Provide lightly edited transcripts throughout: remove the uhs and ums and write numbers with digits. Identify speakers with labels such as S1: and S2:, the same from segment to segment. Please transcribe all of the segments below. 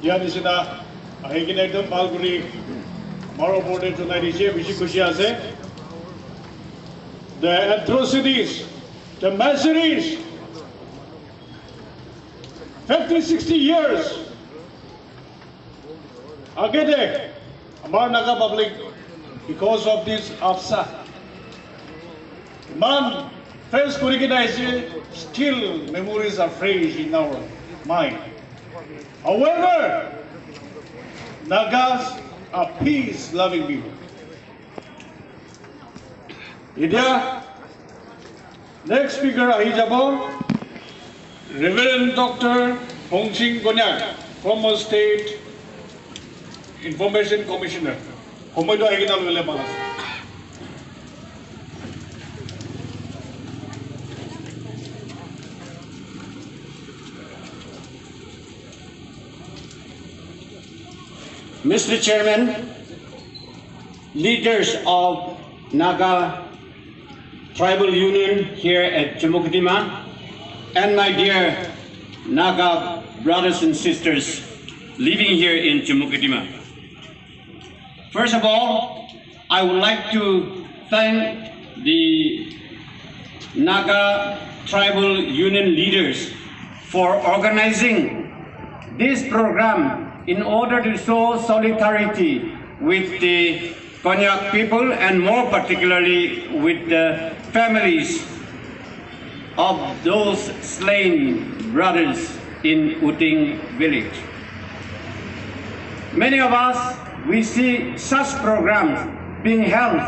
S1: Yan isina ahigin ekdom palguri maro board tonight is bishi kushi ase. The atrocities, the miseries, 50, 60 years. Agede, Amar Naga public, because of this AFSA. Man, face kurikina still memories are fresh in our mind. However, Nagas are peace-loving people. India, next speaker ahijabo, Rev.Dr PONGSHING, former State Information Commissioner. Homoido ahigina lule malas.
S2: Mr. Chairman, leaders of Naga Tribal Union here at Jamukdima, and my dear Naga brothers and sisters living here in Jamukdima. First of all, I would like to thank the Naga Tribal Union leaders for organizing this program in order to show solidarity with the Konyak people and more particularly with the families of those slain brothers in Oting village. Many of us, we see such programs being held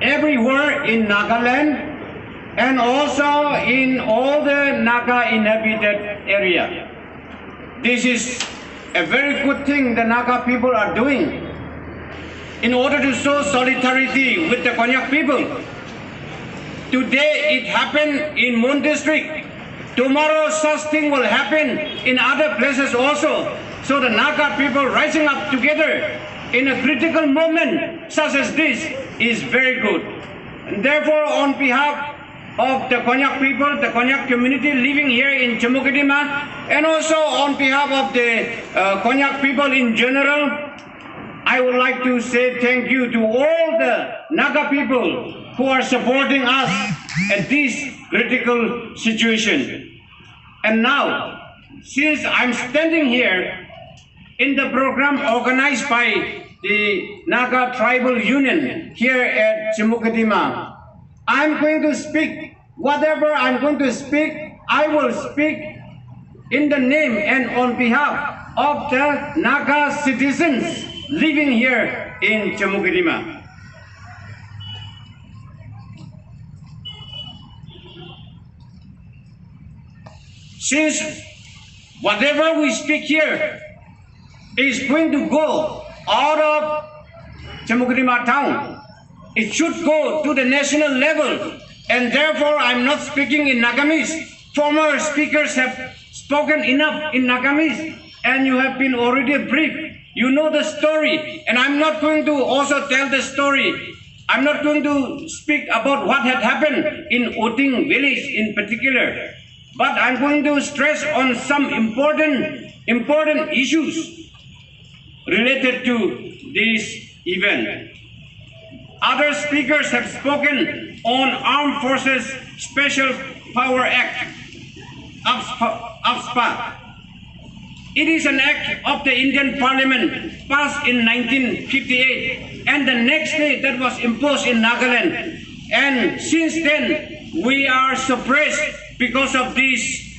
S2: everywhere in Nagaland and also in all the Naga inhabited area. This is a very good thing the Naga people are doing in order to show solidarity with the Konyak people. Today it happened in Moon district. Tomorrow such thing will happen in other places also. So the Naga people rising up together in a critical moment such as this is very good. And therefore, on behalf of the Konyak people, the Konyak community living here in Jamukdima, and also on behalf of the Konyak people in general, I would like to say thank you to all the Naga people who are supporting us at this critical situation. And now, since I'm standing here in the program organized by the Naga Tribal Union here at Jamukdima, I'm going to speak. Whatever I'm going to speak, I will speak in the name and on behalf of the Naga citizens living here in Jamukdima. Since whatever we speak here is going to go out of Jamukdima town, it should go to the national level, and therefore I'm not speaking in Nagamis. Former speakers have spoken enough in Nagamis, and you have been already briefed. You know the story, and I'm not going to also tell the story. I'm not going to speak about what had happened in Oting village in particular, but I'm going to stress on some important issues related to this event. Other speakers have spoken on Armed Forces Special Power Act, AFSPA. It is an act of the Indian Parliament passed in 1958, and the next day that was imposed in Nagaland. And since then, we are suppressed because of this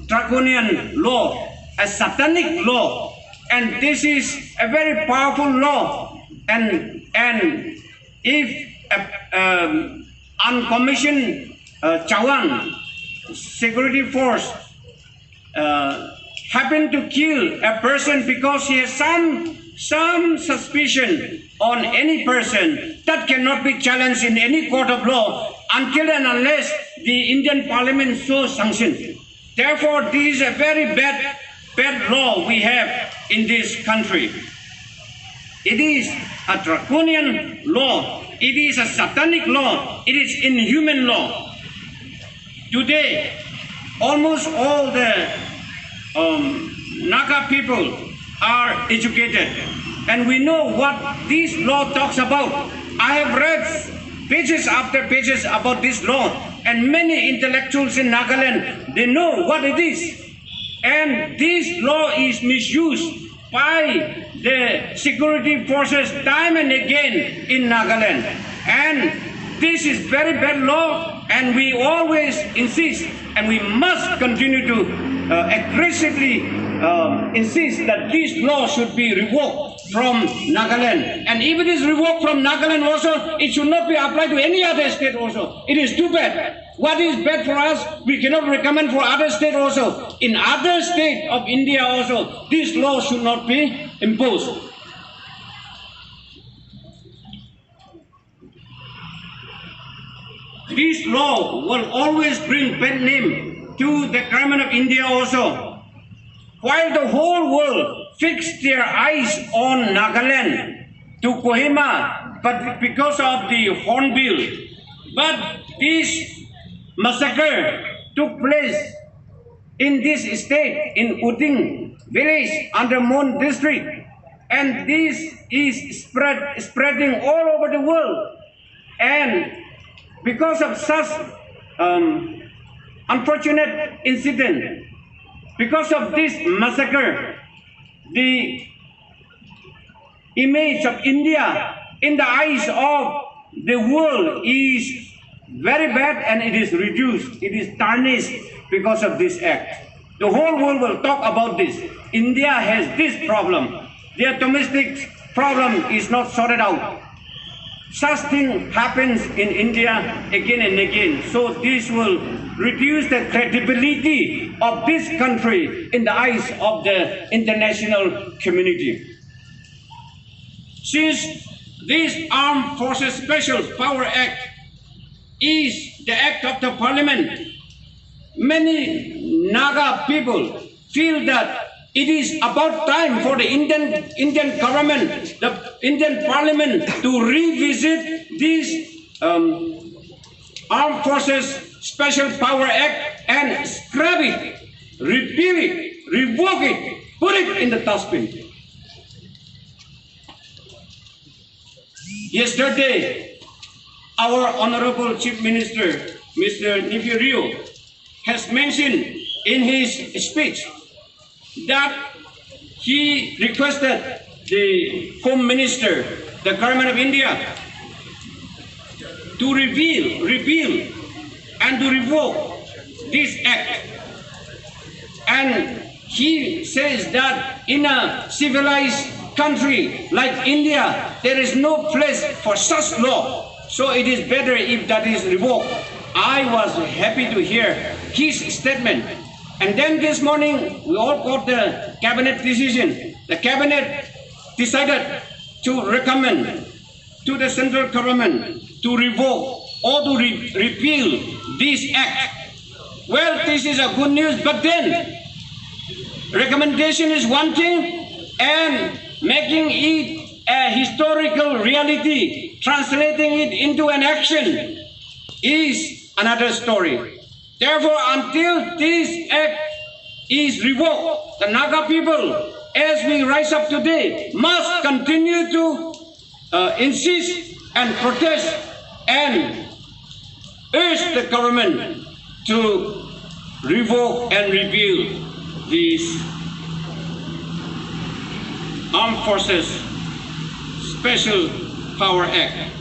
S2: draconian law, a satanic law. And this is a very powerful law. And if uncommissioned Chawan security force happen to kill a person because he has some suspicion on any person, that cannot be challenged in any court of law until and unless the Indian Parliament so sanctions. Therefore, this is a very bad law we have in this country. It is a draconian law. It is a satanic law. It is inhuman law. Today, almost all the Naga people are educated, and we know what this law talks about. I have read pages after pages about this law, and many intellectuals in Nagaland, they know what it is. And this law is misused by the security forces time and again in Nagaland. And this is very bad law, and we always insist, and we must continue to aggressively insist that this law should be revoked from Nagaland. And if it is revoked from Nagaland also, it should not be applied to any other state also. It is too bad. What is bad for us, we cannot recommend for other states also. In other states of India also, this law should not be imposed. This law will always bring bad name to the government of India also. While the whole world fixed their eyes on Nagaland, to Kohima, but because of the Hornbill. But this massacre took place in this state, in Oting village under Mon district, and this is spreading all over the world. And because of such unfortunate incident, because of this massacre, the image of India in the eyes of the world is very bad, and it is reduced, it is tarnished because of this act. The whole world will talk about this. India has this problem. Their domestic problem is not sorted out. Such thing happens in India again and again. So this will reduce the credibility of this country in the eyes of the international community. Since this Armed Forces Special Power Act is the act of the parliament, many Naga people feel that it is about time for the Indian government, the Indian parliament, to revisit this Armed Forces Special Power Act and scrap it, repeal it, revoke it, put it in the dustbin. Yesterday, our Honorable Chief Minister, Mr. Nifirio, has mentioned in his speech that he requested the Home Minister, the Government of India, to repeal and to revoke this act. And he says that in a civilized country like India, there is no place for such law. So it is better if that is revoked. I was happy to hear his statement. And then this morning, we all got the cabinet decision. The cabinet decided to recommend to the central government to revoke or to repeal this act. Well, this is a good news, but then recommendation is one thing, and making it a historical reality, translating it into an action, is another story. Therefore, until this act is revoked, the Naga people, as we rise up today, must continue to insist and protest and urge the government to revoke and repeal this Armed Forces Special Power Act.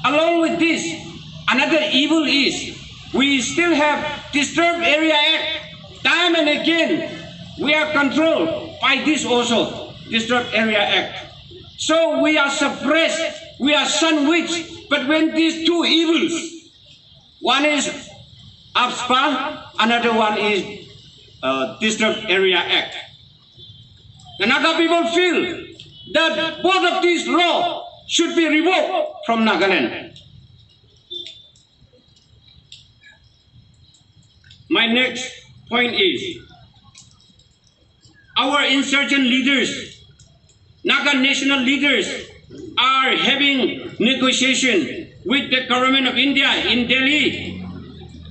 S2: Along with this, another evil is we still have Disturbed Area Act. Time and again, we are controlled by this also, Disturbed Area Act. So we are suppressed, we are sandwiched. But when these two evils, one is AFSPA, another one is Disturbed Area Act. The Naga people feel that both of these laws should be revoked from Nagaland. My next point is, our insurgent leaders, Naga national leaders, are having negotiation with the government of India in Delhi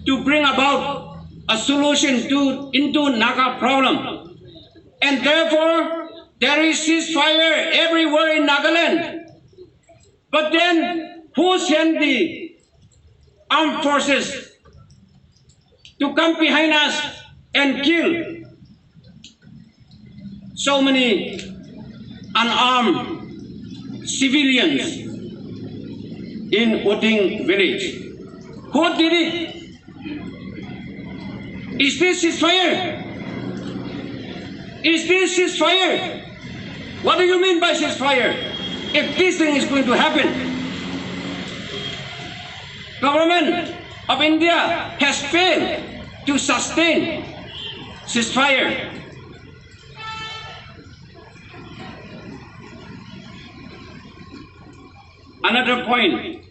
S2: to bring about a solution into Naga problem. And therefore, there is ceasefire everywhere in Nagaland. But then, who sent the armed forces to come behind us and kill so many unarmed civilians in Oting village? Who did it? Is this ceasefire? Is this ceasefire? What do you mean by ceasefire? If this thing is going to happen, government of India has failed to sustain ceasefire. Another point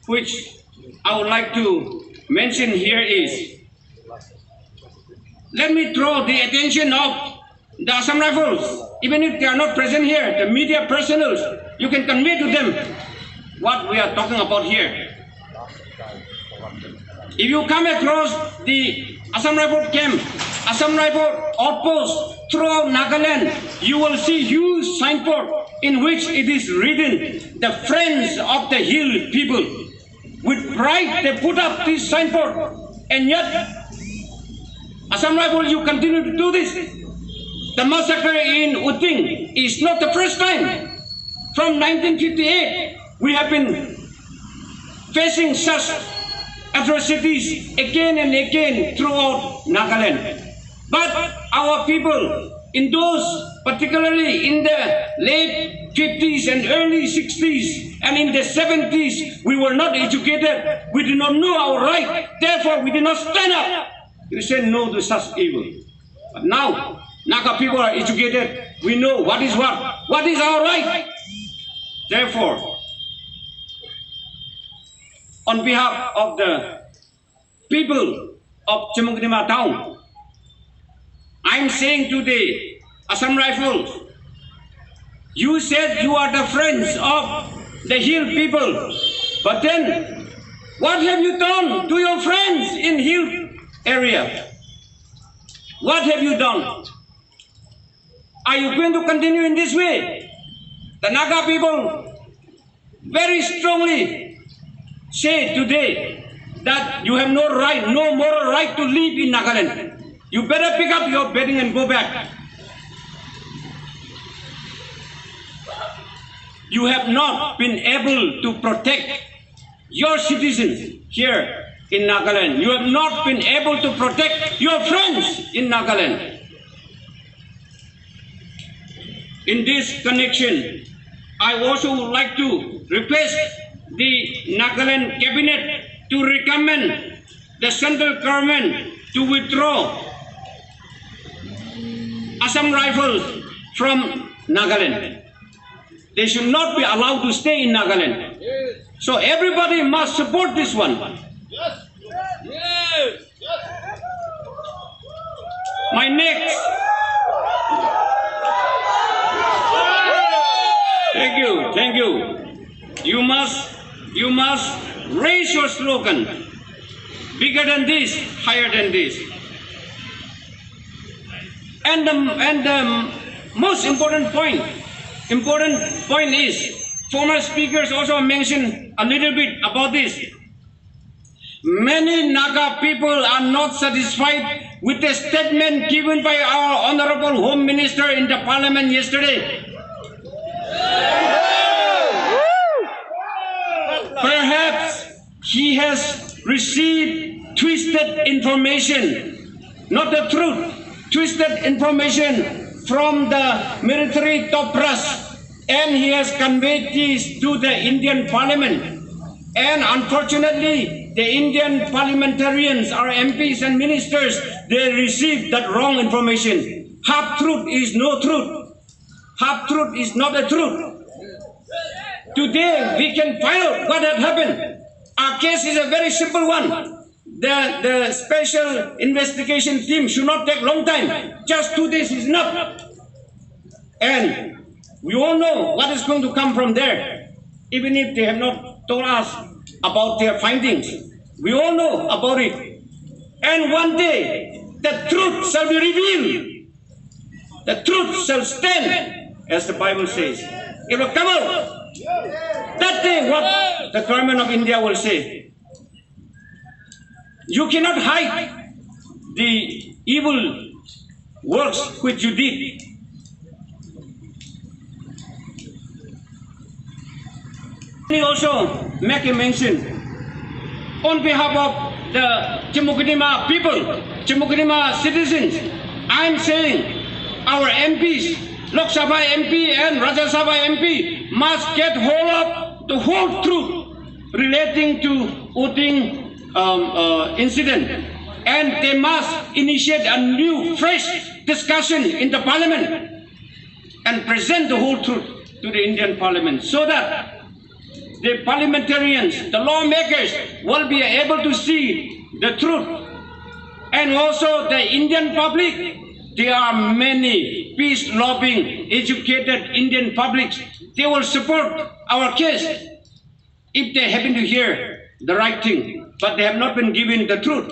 S2: which I would like to mention here is, let me draw the attention of the Assam Rifles. Even if they are not present here, the media personnel, you can convey to them what we are talking about here. If you come across the Assam Rifle camp, Assam Rifle outpost throughout Nagaland, you will see huge signboard in which it is written, "The Friends of the Hill People." With pride, they put up this signboard, and yet, Assam Rifle, you continue to do this. The massacre in Oting is not the first time. From 1958, we have been facing such atrocities again and again throughout Nagaland. But our people, in those, particularly in the late 50s and early 60s and in the 70s, we were not educated. We did not know our right. Therefore, we did not stand up. We said no to such evil. But now, Naga people are educated. We know what is our right. Therefore, on behalf of the people of Chamukdima town, I'm saying to the Assam Rifles, you said you are the friends of the hill people, but then what have you done to your friends in hill area? What have you done? Are you going to continue in this way? The Naga people very strongly say today that you have no right, no moral right to live in Nagaland. You better pick up your bedding and go back. You have not been able to protect your citizens here in Nagaland. You have not been able to protect your friends in Nagaland. In this connection, I also would like to request the Nagaland cabinet to recommend the central government to withdraw Assam Rifles from Nagaland. They should not be allowed to stay in Nagaland. So everybody must support this one.
S3: Yes. Yes.
S2: My next. Thank you. You must raise your slogan. Bigger than this, higher than this. And the most important point is, former speakers also mentioned a little bit about this. Many Naga people are not satisfied with the statement given by our Honorable Home Minister in the Parliament yesterday. Perhaps he has received twisted information, not the truth, twisted information from the military top brass, and he has conveyed this to the Indian Parliament. And unfortunately, the Indian parliamentarians, our MPs and ministers, they received that wrong information. Half truth is no truth. Half truth is not a truth. Today, we can find out what had happened. Our case is a very simple one. The special investigation team should not take long time. Just 2 days is enough. And we all know what is going to come from there. Even if they have not told us about their findings, we all know about it. And one day, the truth shall be revealed. The truth shall stand, as the Bible says. It will come out. That day, what the government of India will say. You cannot hide the evil works which you did. Let me also make a mention on behalf of the Chimukudima people, Chimukudima citizens. I am saying our MPs, Lok Sabha MP and Rajya Sabha MP, must get hold of the whole truth relating to Oting incident, and they must initiate a new, fresh discussion in the Parliament and present the whole truth to the Indian Parliament, so that the parliamentarians, the lawmakers, will be able to see the truth, and also the Indian public. There are many peace-loving, educated Indian publics. They will support our case if they happen to hear the right thing, but they have not been given the truth.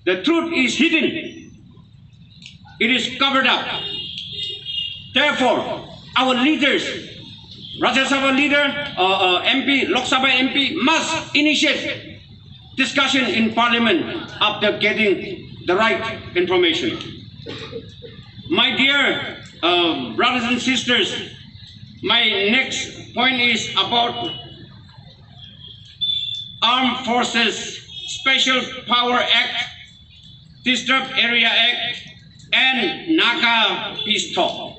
S2: The truth is hidden. It is covered up. Therefore, our leaders, Rajya Sabha leader, MP, Lok Sabha MP, must initiate discussion in Parliament after getting the right information. My dear brothers and sisters, my next point is about Armed Forces Special Power Act, Disturbed Area Act, and Naka Peace Talk.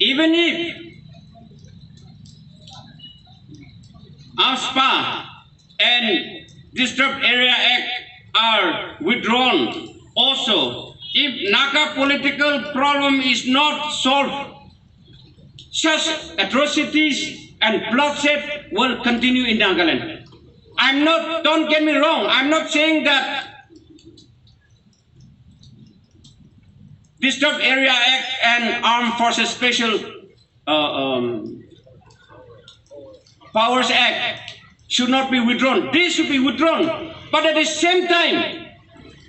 S2: Even if ASPA and Disturbed Area Act are withdrawn, also, if Naka political problem is not solved, such atrocities and bloodshed will continue in Nagaland. Don't get me wrong, I'm not saying that Disturbed Area Act and Armed Forces Special Powers Act should not be withdrawn. They should be withdrawn. But at the same time,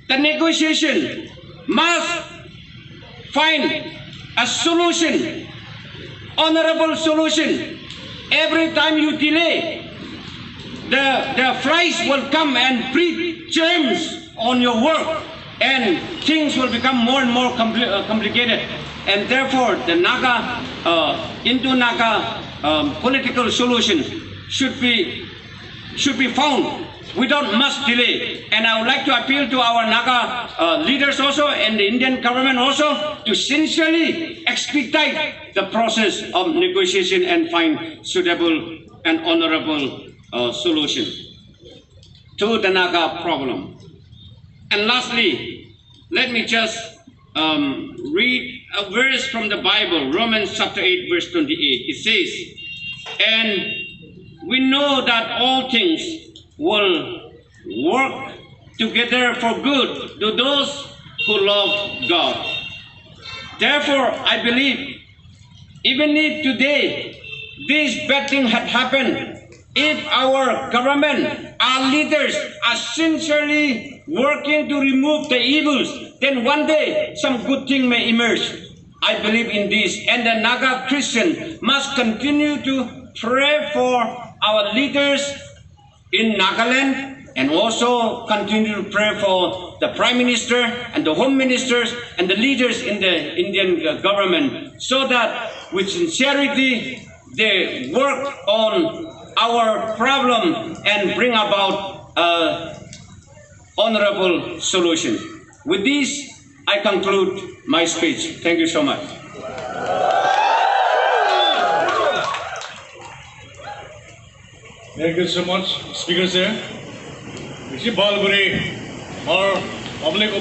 S2: the negotiation must find a solution, honorable solution. Every time you delay, the flies will come and breed germs on your work, and things will become more and more complicated. And therefore, the Indo-Naka political solution should be found without much delay. And I would like to appeal to our Naga leaders also and the Indian government also to sincerely expedite the process of negotiation and find suitable and honorable solution to the Naga problem. And lastly, let me just read a verse from the Bible, Romans chapter 8, verse 28. It says, and we know that all things will work together for good to those who love God. Therefore, I believe, even if today this bad thing had happened, if our government, our leaders are sincerely working to remove the evils, then one day some good thing may emerge. I believe in this, and the Naga Christian must continue to pray for our leaders in Nagaland, and also continue to pray for the Prime Minister and the Home Ministers and the leaders in the Indian government, so that with sincerity they work on our problem and bring about honorable solution. With this, I conclude my speech. Thank you so much.
S1: Thank you so much, Speaker Sir. Balguri, our public